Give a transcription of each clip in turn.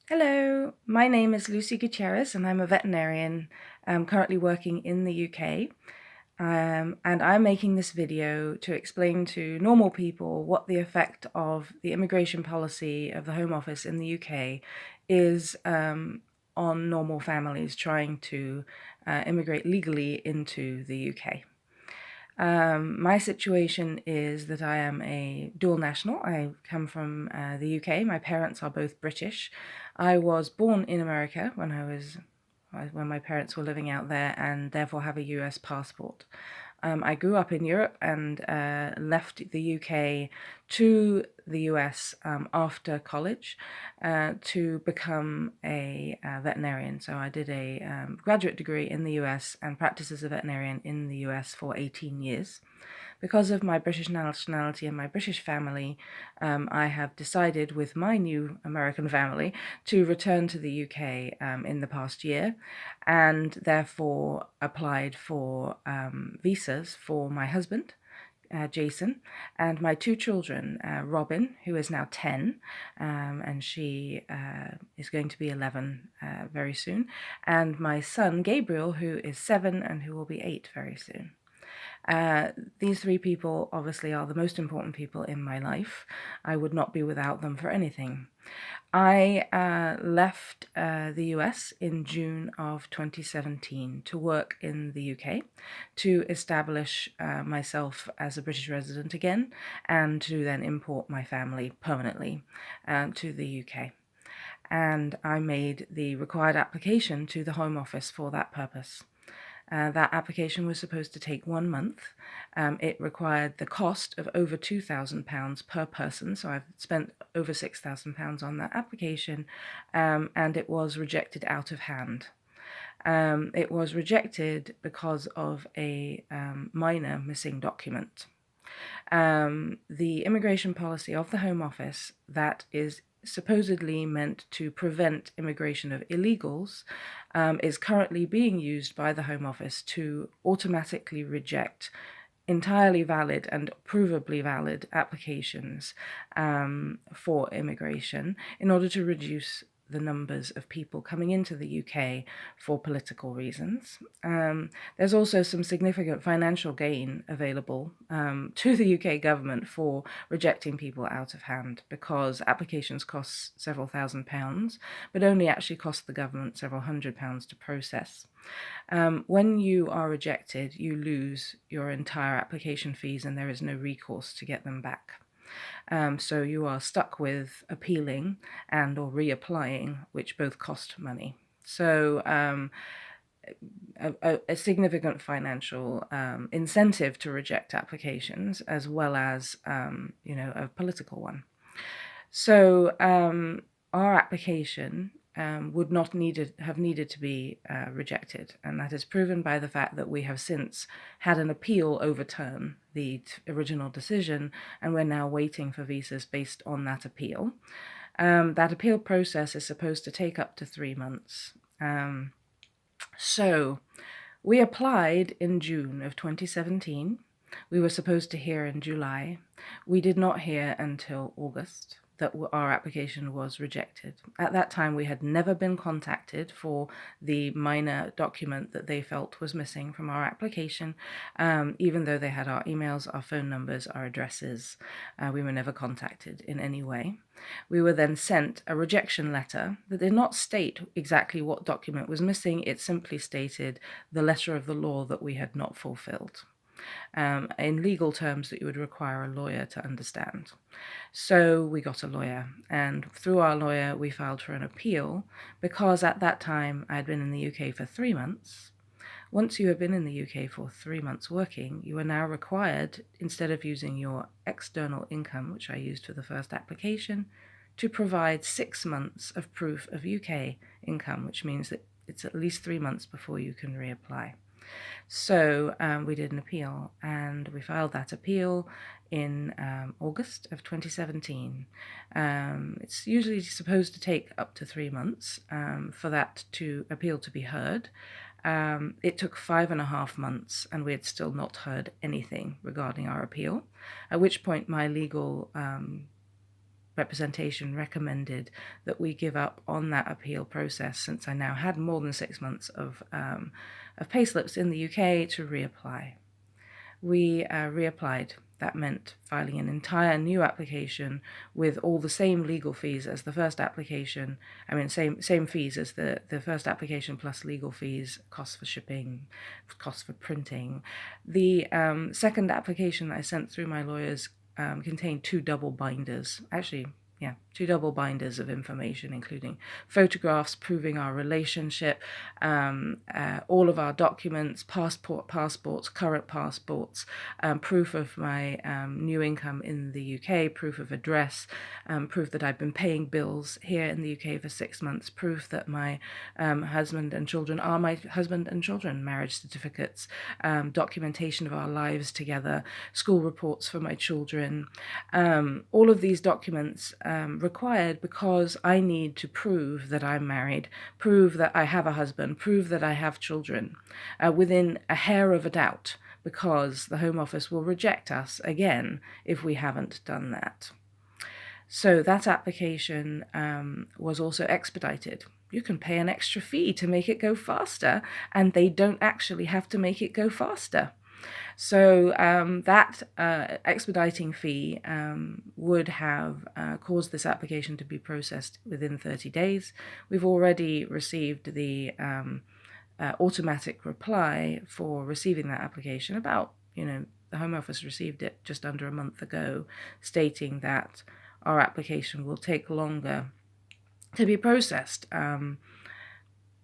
Hello, my name is Lucy Gutierrez and I'm a veterinarian currently working in the UK. And I'm making this video to explain to normal people what the effect of the immigration policy of the Home Office in the UK is on normal families trying to immigrate legally into the UK. My situation is that I am a dual national. I come from the UK. My parents are both British. I was born in America when my parents were living out there, and therefore have a US passport. I grew up in Europe and left the UK to the US after college to become a veterinarian. So I did a graduate degree in the US and practiced as a veterinarian in the US for 18 years. Because of my British nationality and my British family, I have decided with my new American family to return to the UK in the past year, and therefore applied for visas for my husband, Jason, and my two children, Robin, who is now 10, and she is going to be 11 very soon, and my son, Gabriel, who is 7 and who will be 8 very soon. These three people obviously are the most important people in my life. I would not be without them for anything. I left the US in June of 2017 to work in the UK, to establish myself as a British resident again, and to then import my family permanently to the UK. And I made the required application to the Home Office for that purpose. That application was supposed to take 1 month. It required the cost of over £2,000 per person, so I've spent over £6,000 on that application, and it was rejected out of hand. It was rejected because of a minor missing document. The immigration policy of the Home Office that is supposedly meant to prevent immigration of illegals is currently being used by the Home Office to automatically reject entirely valid and provably valid applications for immigration in order to reduce the numbers of people coming into the UK for political reasons. There's also some significant financial gain available to the UK government for rejecting people out of hand, because applications cost several £1,000s, but only actually cost the government several £100s to process. When you are rejected, you lose your entire application fees and there is no recourse to get them back. So you are stuck with appealing and or reapplying, which both cost money. So a significant financial incentive to reject applications, as well as a political one. So our application would not have needed to be rejected, and that is proven by the fact that we have since had an appeal overturn the original decision, and we're now waiting for visas based on that appeal. That appeal process is supposed to take up to 3 months. So we applied in June of 2017. We were supposed to hear in July. We did not hear until August that our application was rejected. At that time, we had never been contacted for the minor document that they felt was missing from our application, even though they had our emails, our phone numbers, our addresses. We were never contacted in any way. We were then sent a rejection letter that did not state exactly what document was missing. It simply stated the letter of the law that we had not fulfilled. In legal terms that you would require a lawyer to understand. So we got a lawyer, and through our lawyer we filed for an appeal, because at that time I had been in the UK for 3 months. Once you have been in the UK for 3 months working, you are now required, instead of using your external income, which I used for the first application, to provide 6 months of proof of UK income, which means that it's at least 3 months before you can reapply. So we did an appeal, and we filed that appeal in August of 2017. It's usually supposed to take up to 3 months for that appeal to be heard. It took 5.5 months, and we had still not heard anything regarding our appeal, at which point my legal representation recommended that we give up on that appeal process, since I now had more than 6 months of payslips in the UK, to reapply. We reapplied. That meant filing an entire new application with all the same legal fees as the first application. I mean, same fees as the first application, plus legal fees, costs for shipping, costs for printing. The second application that I sent through my lawyers contained 2 double binders. Actually, yeah, 2 double binders of information, including photographs proving our relationship, all of our documents, passports, current passports, proof of my new income in the UK, proof of address, proof that I've been paying bills here in the UK for 6 months, proof that my husband and children are my husband and children, marriage certificates, documentation of our lives together, school reports for my children, all of these documents required because I need to prove that I'm married, prove that I have a husband, prove that I have children, within a hair of a doubt, because the Home Office will reject us again if we haven't done that. So that application was also expedited. You can pay an extra fee to make it go faster, and they don't actually have to make it go faster. So that expediting fee would have caused this application to be processed within 30 days. We've already received the automatic reply for receiving that application about, the Home Office received it just under a month ago, stating that our application will take longer to be processed.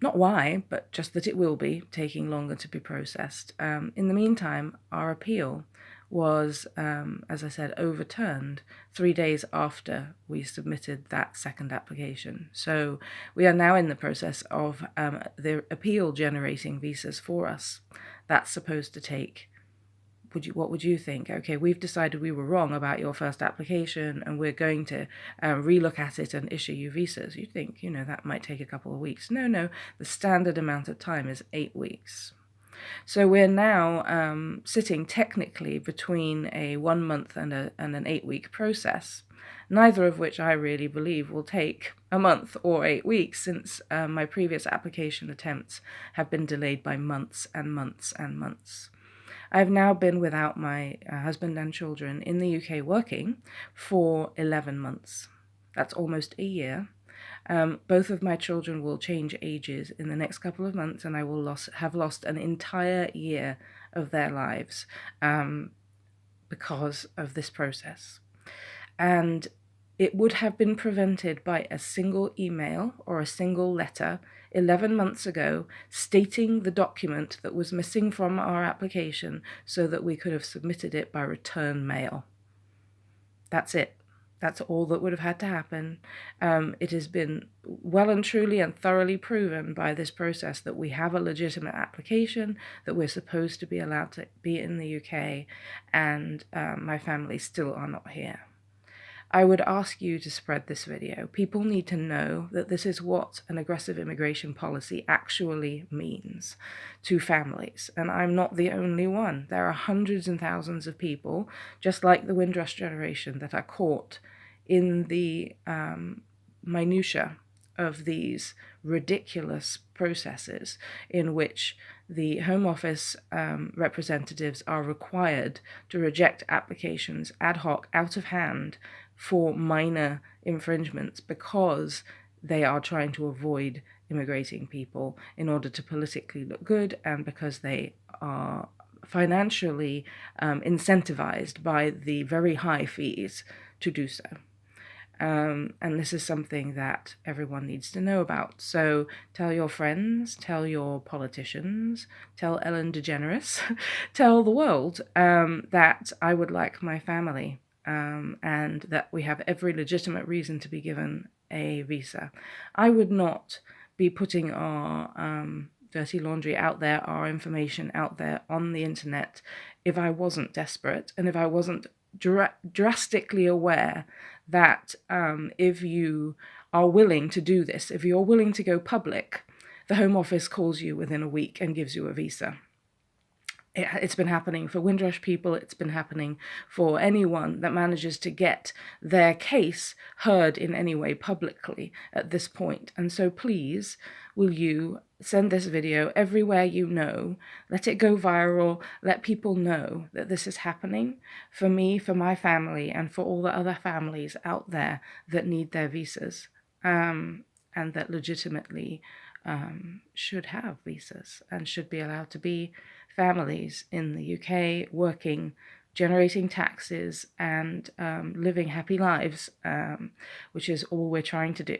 Not why, but just that it will be taking longer to be processed. In the meantime, our appeal was, as I said, overturned 3 days after we submitted that second application. So we are now in the process of the appeal generating visas for us. That's supposed to take, what would you think? Okay, we've decided we were wrong about your first application, and we're going to relook at it and issue you visas. You'd think, that might take a couple of weeks. No, the standard amount of time is 8 weeks. So we're now sitting technically between a 1 month and an 8 week process, neither of which I really believe will take a month or 8 weeks, since my previous application attempts have been delayed by months and months and months. I've now been without my husband and children in the UK working for 11 months. That's almost a year. Both of my children will change ages in the next couple of months, and I will have lost an entire year of their lives because of this process. And it would have been prevented by a single email or a single letter 11 months ago stating the document that was missing from our application, so that we could have submitted it by return mail. That's it. That's all that would have had to happen. It has been well and truly and thoroughly proven by this process that we have a legitimate application, that we're supposed to be allowed to be in the UK, and my family still are not here. I would ask you to spread this video. People need to know that this is what an aggressive immigration policy actually means to families. And I'm not the only one. There are hundreds and thousands of people, just like the Windrush generation, that are caught in the minutiae of these ridiculous processes in which the Home Office representatives are required to reject applications ad hoc, out of hand, for minor infringements, because they are trying to avoid immigrating people in order to politically look good, and because they are financially incentivized by the very high fees to do so. And this is something that everyone needs to know about. So tell your friends, tell your politicians, tell Ellen DeGeneres, tell the world that I would like my family, and that we have every legitimate reason to be given a visa. I would not be putting our dirty laundry out there, our information out there on the internet, if I wasn't desperate, and if I wasn't drastically aware that if you are willing to do this, if you're willing to go public, the Home Office calls you within a week and gives you a visa. It's been happening for Windrush people. It's been happening for anyone that manages to get their case heard in any way publicly at this point. And so please, will you send this video everywhere you know, let it go viral, let people know that this is happening for me, for my family, and for all the other families out there that need their visas, and that legitimately should have visas and should be allowed to be families in the UK working, generating taxes, and living happy lives, which is all we're trying to do.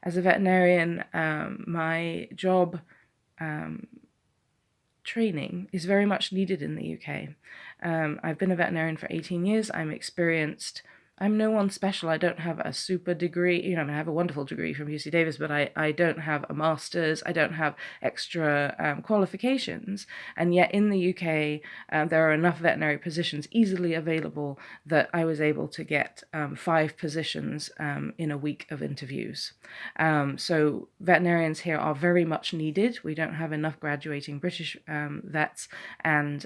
As a veterinarian, my job training is very much needed in the UK. I've been a veterinarian for 18 years. I'm experienced. I'm no one special. I don't have a super degree. You know, I mean, I have a wonderful degree from UC Davis, but I don't have a master's. I don't have extra qualifications. And yet in the UK, there are enough veterinary positions easily available that I was able to get 5 positions in a week of interviews. So veterinarians here are very much needed. We don't have enough graduating British vets, and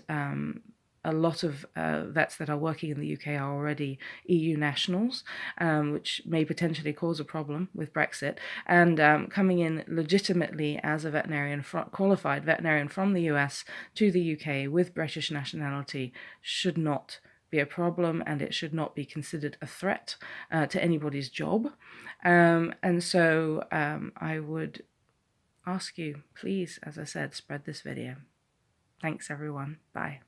a lot of vets that are working in the UK are already EU nationals, which may potentially cause a problem with Brexit. And coming in legitimately as a veterinarian, qualified veterinarian from the US to the UK with British nationality should not be a problem, and it should not be considered a threat to anybody's job. And so I would ask you, please, as I said, spread this video. Thanks, everyone. Bye.